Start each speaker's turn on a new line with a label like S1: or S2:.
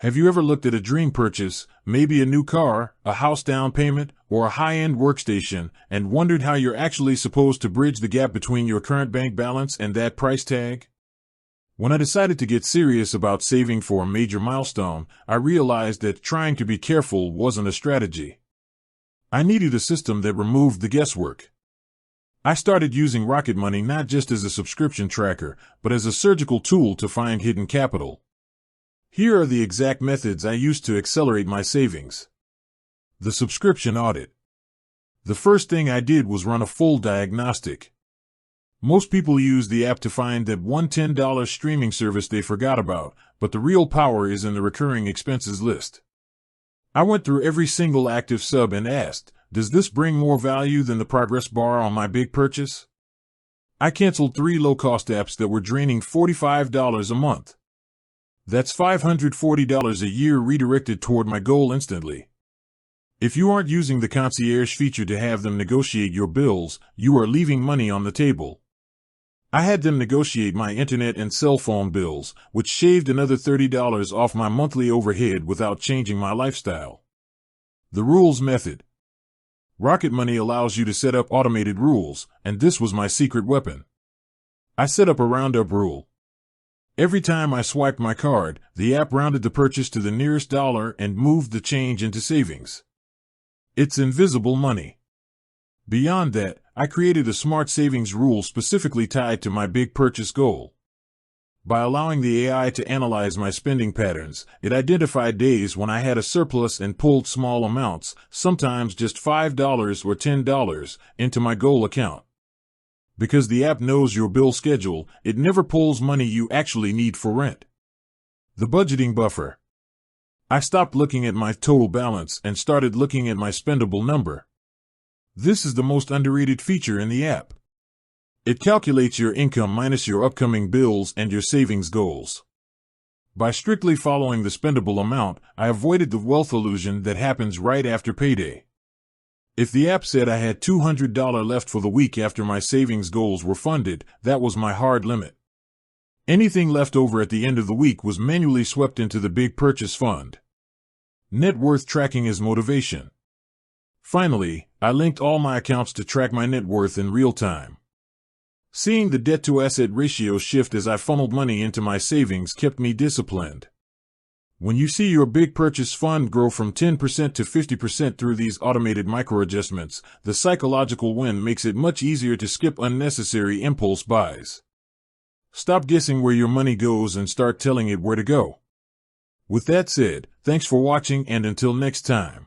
S1: Have you ever looked at a dream purchase, maybe a new car, a house down payment, or a high-end workstation, and wondered how you're actually supposed to bridge the gap between your current bank balance and that price tag? When I decided to get serious about saving for a major milestone, I realized that trying to be careful wasn't a strategy. I needed a system that removed the guesswork. I started using Rocket Money not just as a subscription tracker, but as a surgical tool to find hidden capital. Here are the exact methods I used to accelerate my savings. The subscription audit. The first thing I did was run a full diagnostic. Most people use the app to find that one $10 streaming service they forgot about, but the real power is in the recurring expenses list. I went through every single active sub and asked, does this bring more value than the progress bar on my big purchase? I canceled 3 low-cost apps that were draining $45 a month. That's $540 a year redirected toward my goal instantly. If you aren't using the concierge feature to have them negotiate your bills, you are leaving money on the table. I had them negotiate my internet and cell phone bills, which shaved another $30 off my monthly overhead without changing my lifestyle. The rules method. Rocket Money allows you to set up automated rules, and this was my secret weapon. I set up a roundup rule. Every time I swiped my card, the app rounded the purchase to the nearest dollar and moved the change into savings. It's invisible money. Beyond that, I created a smart savings rule specifically tied to my big purchase goal. By allowing the AI to analyze my spending patterns, it identified days when I had a surplus and pulled small amounts, sometimes just $5 or $10, into my goal account. Because the app knows your bill schedule, it never pulls money you actually need for rent. The budgeting buffer. I stopped looking at my total balance and started looking at my spendable number. This is the most underrated feature in the app. It calculates your income minus your upcoming bills and your savings goals. By strictly following the spendable amount, I avoided the wealth illusion that happens right after payday. If the app said I had $200 left for the week after my savings goals were funded, that was my hard limit. Anything left over at the end of the week was manually swept into the big purchase fund. Net worth tracking is motivation. Finally, I linked all my accounts to track my net worth in real time. Seeing the debt-to-asset ratio shift as I funneled money into my savings kept me disciplined. When you see your big purchase fund grow from 10% to 50% through these automated micro-adjustments, the psychological win makes it much easier to skip unnecessary impulse buys. Stop guessing where your money goes and start telling it where to go. With that said, thanks for watching, and until next time.